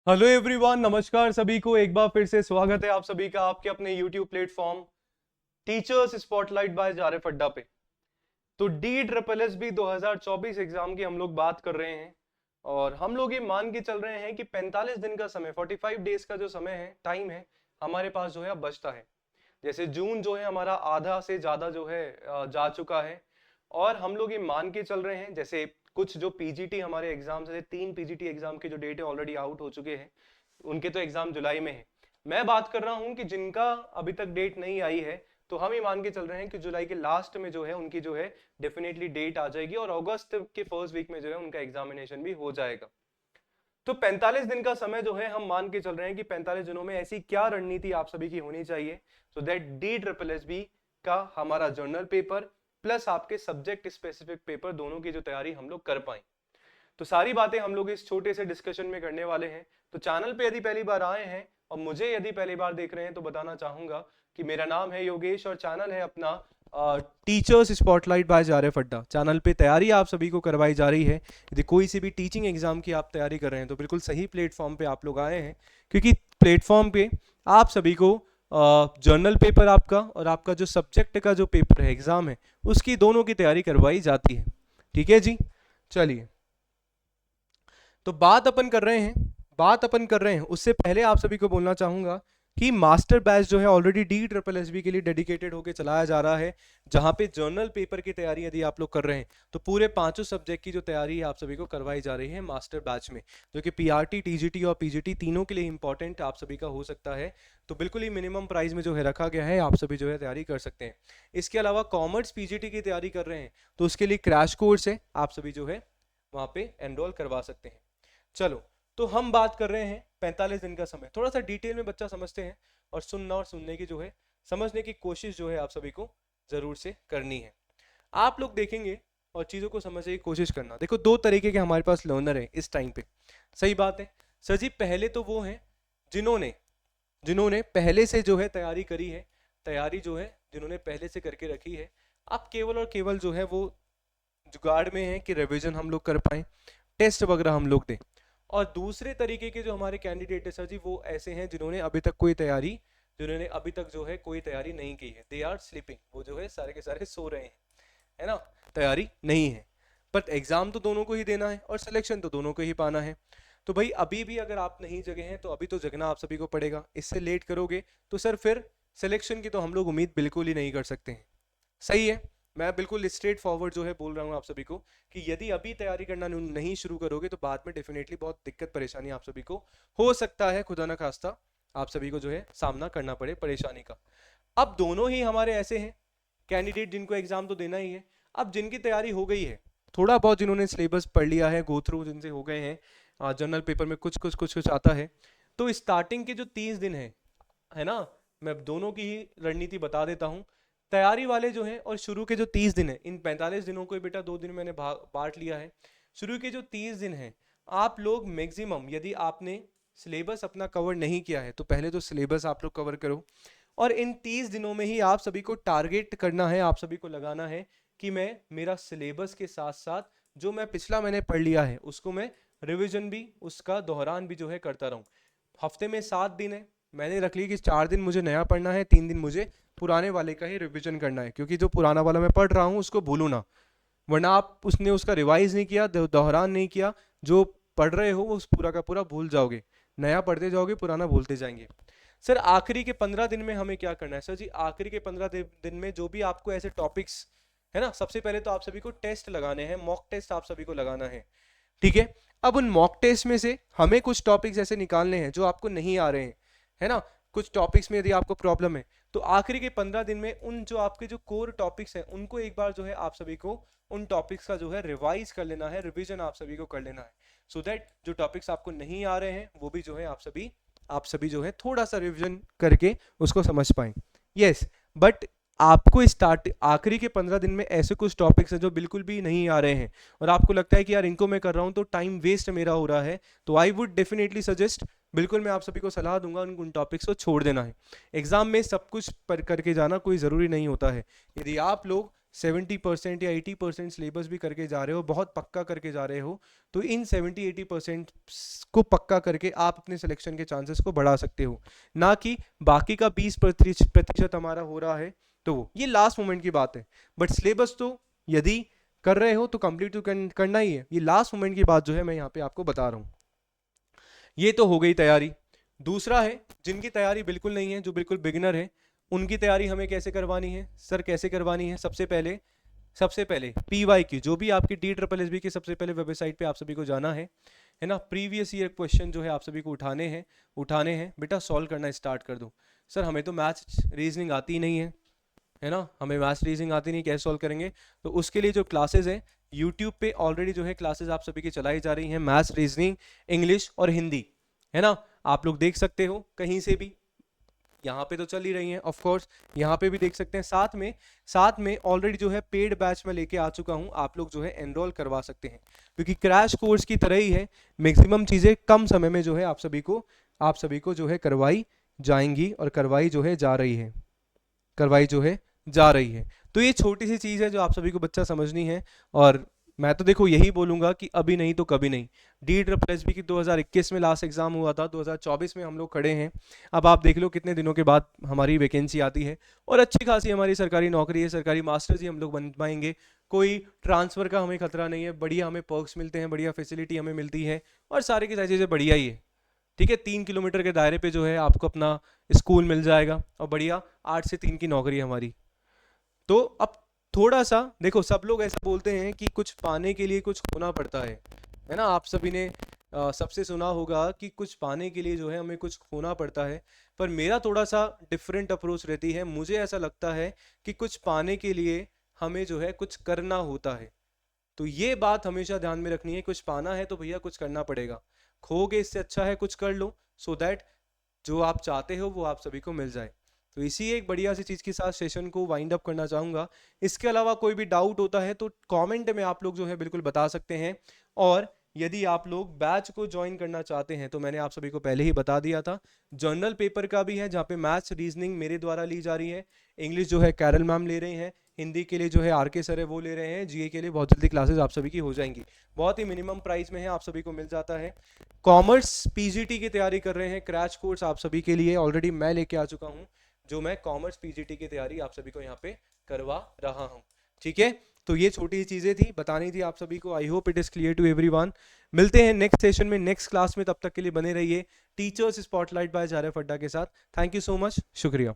Hello everyone, नमस्कार सभी को। एक बार फिर से स्वागत है आप सभी का आपके अपने YouTube platform teachers spotlight by जारेफ अड्डा पे। तो DSSB 2024 एग्जाम की हम लोग बात कर रहे हैं और हम लोग ये मान के चल रहे हैं कि 45 दिन का समय, 45 डेज का जो समय है, टाइम है, हमारे पास जो है अब बचता है। जैसे जून जो है हमारा आधा से ज्यादा जो है जा चुका है और हम लोग ये मान के चल रहे हैं, जैसे कुछ जो पीजीटी हमारे एग्जाम से 3 पीजीटी एग्जाम के जो डेट है ऑलरेडी आउट हो चुके हैं, उनके तो एग्जाम जुलाई में है। मैं बात कर रहा हूं कि जिनका अभी तक डेट नहीं आई है, तो हम ये मान के चल रहे हैं कि जुलाई के लास्ट में जो है उनकी जो है डेफिनेटली डेट आ जाएगी और अगस्त के फर्स्ट वीक में जो है उनका एग्जामिनेशन भी हो जाएगा। तो 45 दिन का समय जो है हम मान के चल रहे हैं कि 45 दिनों में ऐसी क्या रणनीति आप सभी की होनी चाहिए सो दैट DSSB का हमारा जर्नल पेपर प्लस आपके सब्जेक्ट स्पेसिफिक पेपर दोनों की जो तैयारी हम लोग कर पाए। तो सारी बातें हम लोग इस छोटे से डिस्कशन में करने वाले हैं। तो चैनल पे यदि पहली बार आए हैं और मुझे यदि पहली बार देख रहे हैं तो बताना चाहूंगा कि मेरा नाम है योगेश और चैनल है अपना टीचर्स स्पॉटलाइट बाय जारेफ अड्डा। चैनल पे तैयारी आप सभी को करवाई जा रही है। यदि कोई सी भी टीचिंग एग्जाम की आप तैयारी कर रहे हैं तो बिल्कुल सही प्लेटफॉर्म पे आप लोग आए हैं, क्योंकि प्लेटफॉर्म पे आप सभी को जर्नल पेपर आपका और आपका जो सब्जेक्ट का जो पेपर है, एग्जाम है, उसकी दोनों की तैयारी करवाई जाती है। ठीक है जी, चलिए। तो बात अपन कर रहे हैं उससे पहले आप सभी को बोलना चाहूंगा कि मास्टर बैच जो है ऑलरेडी DSSB के लिए डेडिकेटेड होकर चलाया जा रहा है, जहां पे जर्नल पेपर की तैयारी यदि आप लोग कर रहे हैं तो पूरे पांचों सब्जेक्ट की जो तैयारी है आप सभी को करवाई जा रही है मास्टर बैच में, जो कि PRT, TGT और PGT तीनों के लिए इंपॉर्टेंट आप सभी का हो सकता है। तो बिल्कुल ही मिनिमम प्राइस में जो है रखा गया है, आप सभी जो है तैयारी कर सकते हैं। इसके अलावा कॉमर्स PGT की तैयारी कर रहे हैं तो उसके लिए क्रैश कोर्स है, आप सभी जो है वहां पे एनरोल करवा सकते हैं। चलो, तो हम बात कर रहे हैं 45 दिन का समय। थोड़ा सा डिटेल में बच्चा समझते हैं और सुनना और सुनने की जो है, समझने की कोशिश जो है आप सभी को जरूर से करनी है। आप लोग देखेंगे और चीज़ों को समझने की कोशिश करना। देखो, दो तरीके के हमारे पास लर्नर है इस टाइम पे। सही बात है सर जी। पहले तो वो हैं जिन्होंने जिन्होंने पहले से जो है तैयारी करी है, तैयारी जो है जिन्होंने पहले से करके रखी है। आप केवल और केवल जो है वो जुगाड़ में है कि रिवीजन हम लोग कर पाए, टेस्ट वगैरह हम लोग दें। और दूसरे तरीके के जो हमारे कैंडिडेट है सर जी, वो ऐसे हैं जिन्होंने अभी तक जो है कोई तैयारी नहीं की है। दे आर स्लीपिंग, वो जो है सारे के सारे सो रहे हैं, है ना, तैयारी नहीं है। बट एग्जाम तो दोनों को ही देना है और सिलेक्शन तो दोनों को ही पाना है। तो भाई अभी भी अगर आप नहीं जगे हैं तो अभी तो जगना आप सभी को पड़ेगा। इससे लेट करोगे तो सर फिर सिलेक्शन की तो हम लोग उम्मीद बिल्कुल ही नहीं कर सकते हैं। सही है, मैं बिल्कुल स्ट्रेट फॉरवर्ड जो है बोल रहा हूँ आप सभी को कि यदि अभी तैयारी करना नहीं शुरू करोगे तो बाद में डेफिनेटली बहुत दिक्कत परेशानी आप सभी को हो सकता है, खुदा ना खास्ता आप सभी को जो है सामना करना पड़े परेशानी का। अब दोनों ही हमारे ऐसे हैं कैंडिडेट जिनको एग्जाम तो देना ही है। अब जिनकी तैयारी हो गई है, थोड़ा बहुत जिन्होंने सिलेबस पढ़ लिया है, गो थ्रू जिनसे हो गए हैं, जनरल पेपर में कुछ कुछ कुछ कुछ आता है, तो स्टार्टिंग के जो 30 दिन है ना, मैं दोनों की ही रणनीति बता देता हूँ। तैयारी वाले जो हैं और शुरू के जो 30 दिन है, इन 45 दिनों को बेटा 2 दिन मैंने बांट लिया है। शुरू के जो 30 दिन हैं, आप लोग मैक्सिमम यदि आपने सिलेबस अपना कवर नहीं किया है तो पहले तो सिलेबस आप लोग कवर करो। और इन 30 दिनों में ही आप सभी को टारगेट करना है, आप सभी को लगाना है कि मैं मेरा सिलेबस के साथ साथ जो मैं पिछला मैंने पढ़ लिया है उसको मैं रिवीजन भी, उसका दोहरान भी जो है करता रहूं। हफ्ते में 7 दिन है, मैंने रख ली कि 4 दिन मुझे नया पढ़ना है, 3 दिन मुझे पुराने वाले का ही रिवीजन करना है, क्योंकि जो पुराना वाला मैं पढ़ रहा हूँ उसको भूलू ना, वरना आप उसने उसका रिवाइज नहीं किया, दोहरान नहीं किया, जो पढ़ रहे हो वो उस पूरा का पूरा भूल जाओगे, नया पढ़ते जाओगे, पुराना भूलते जाएंगे। सर आखिरी के 15 दिन में हमें क्या करना है सर जी? आखिरी के 15 दिन में जो भी आपको ऐसे टॉपिक्स है ना, सबसे पहले तो आप सभी को टेस्ट लगाने हैं, मॉक टेस्ट आप सभी को लगाना है। ठीक है, अब उन मॉक टेस्ट में से हमें कुछ टॉपिक्स ऐसे निकालने हैं जो आपको नहीं आ रहे हैं, है ना, कुछ टॉपिक्स में यदि आपको प्रॉब्लम है तो आखिरी के 15 दिन में उन जो आपके जो कोर टॉपिक्स हैं उनको एक बार जो है आप सभी को उन टॉपिक्स का जो है रिवाइज कर लेना है, रिवीजन आप सभी को कर लेना है, सो दैट जो टॉपिक्स आपको नहीं आ रहे हैं वो भी जो है आप सभी जो है थोड़ा सा रिवीजन करके उसको समझ पाए। यस, बट आपको स्टार्ट आखिरी के 15 दिन में ऐसे कुछ टॉपिक्स हैं जो बिल्कुल भी नहीं आ रहे हैं और आपको लगता है कि यार इनको मैं कर रहा हूं तो टाइम वेस्ट मेरा हो रहा है, तो आई वुड डेफिनेटली सजेस्ट, बिल्कुल मैं आप सभी को सलाह दूंगा उन टॉपिक्स को छोड़ देना है। एग्जाम में सब कुछ पर करके जाना कोई ज़रूरी नहीं होता है। यदि आप लोग 70% या 80% सिलेबस भी करके जा रहे हो, बहुत पक्का करके जा रहे हो, तो इन 70-80% को पक्का करके आप अपने सिलेक्शन के चांसेस को बढ़ा सकते हो, ना कि बाकी का 20% हमारा हो रहा है तो ये लास्ट मोमेंट की बात है। बट सिलेबस तो यदि कर रहे हो तो कंप्लीट तो करना ही है। ये लास्ट मोमेंट की बात जो है मैं यहाँ पे आपको बता रहा हूँ। ये तो हो गई तैयारी। दूसरा है जिनकी तैयारी बिल्कुल नहीं है, जो बिल्कुल बिगिनर है, उनकी तैयारी हमें कैसे करवानी है सर, कैसे करवानी है? सबसे पहले PYQ जो भी आपकी DSSB की सबसे पहले वेबसाइट पे आप सभी को जाना है ना। प्रीवियस ईयर क्वेश्चन जो है आप सभी को उठाने हैं बेटा, सॉल्व करना स्टार्ट कर दो। सर हमें तो मैथ्स रीजनिंग आती ही नहीं है ना, हमें मैथ्स रीजनिंग आती नहीं, कैसे सॉल्व करेंगे? तो उसके लिए जो क्लासेज हैं यूट्यूब पे ऑलरेडी जो है क्लासेज आप सभी की चलाई जा रही हैं, मैथ्स, रीजनिंग, इंग्लिश और हिंदी, है ना। आप लोग देख सकते हो कहीं से भी, यहाँ पे तो चल ही रही हैं, ऑफ कोर्स यहाँ पे भी देख सकते हैं। साथ में ऑलरेडी जो है पेड बैच में लेके आ चुका हूँ, आप लोग जो है एनरोल करवा सकते हैं, क्योंकि क्रैश कोर्स की तरह ही है, मैक्सिमम चीज़ें कम समय में जो है आप सभी को जो है करवाई जाएंगी और करवाई जो है जा रही है। तो ये छोटी सी चीज़ है जो आप सभी को बच्चा समझनी है, और मैं तो देखो यही बोलूंगा कि अभी नहीं तो कभी नहीं। DSSB की 2021 में लास्ट एग्जाम हुआ था, 2024 में हम लोग खड़े हैं। अब आप देख लो कितने दिनों के बाद हमारी वैकेंसी आती है, और अच्छी खासी हमारी सरकारी नौकरी है, सरकारी मास्टर्स ही हम लोग बन पाएंगे। कोई ट्रांसफ़र का हमें खतरा नहीं है, बढ़िया हमें पर्क्स मिलते हैं, बढ़िया फैसिलिटी हमें मिलती है, और सारी की सारी चीज़ें बढ़िया ही है। ठीक है, 3 किलोमीटर के दायरे पे जो है आपको अपना स्कूल मिल जाएगा, और बढ़िया 8 से 3 की नौकरी है हमारी। तो अब थोड़ा सा देखो, सब लोग ऐसा बोलते हैं कि कुछ पाने के लिए कुछ खोना पड़ता है ना। आप सभी ने सबसे सुना होगा कि कुछ पाने के लिए जो है हमें कुछ खोना पड़ता है, पर मेरा थोड़ा सा डिफरेंट अप्रोच रहती है। मुझे ऐसा लगता है कि कुछ पाने के लिए हमें जो है कुछ करना होता है। तो ये बात हमेशा ध्यान में रखनी है, कुछ पाना है तो भैया कुछ करना पड़ेगा। खोगे इससे अच्छा है कुछ कर लो, सो दैट जो आप चाहते हो वो आप सभी को मिल जाए। तो इसी एक बढ़िया सी चीज़ के साथ सेशन को वाइंड अप करना चाहूँगा। इसके अलावा कोई भी डाउट होता है तो कमेंट में आप लोग जो है बिल्कुल बता सकते हैं, और यदि आप लोग बैच को ज्वाइन करना चाहते हैं तो मैंने आप सभी को पहले ही बता दिया था, जर्नल पेपर का भी है जहाँ पे मैथ्स रीजनिंग मेरे द्वारा ली जा रही है, इंग्लिश जो है कैरल मैम ले रही हैं, हिंदी के लिए जो है RK सर है वो ले रहे हैं, GA के लिए बहुत जल्दी क्लासेस आप सभी की हो जाएंगी, बहुत ही मिनिमम प्राइस में है, आप सभी को मिल जाता है। कॉमर्स PGT की तैयारी कर रहे हैं, क्रैश कोर्स आप सभी के लिए ऑलरेडी मैं लेके आ चुका हूँ, जो मैं कॉमर्स PGT की तैयारी आप सभी को यहाँ पे करवा रहा हूँ। ठीक है, तो ये छोटी चीज़ें थी, बतानी थी आप सभी को। I hope it is clear to everyone. मिलते हैं नेक्स्ट सेशन में, नेक्स्ट क्लास में, तब तक के लिए बने रहिए टीचर्स स्पॉटलाइट बाय जारेफ अड्डा के साथ। थैंक यू सो मच, शुक्रिया।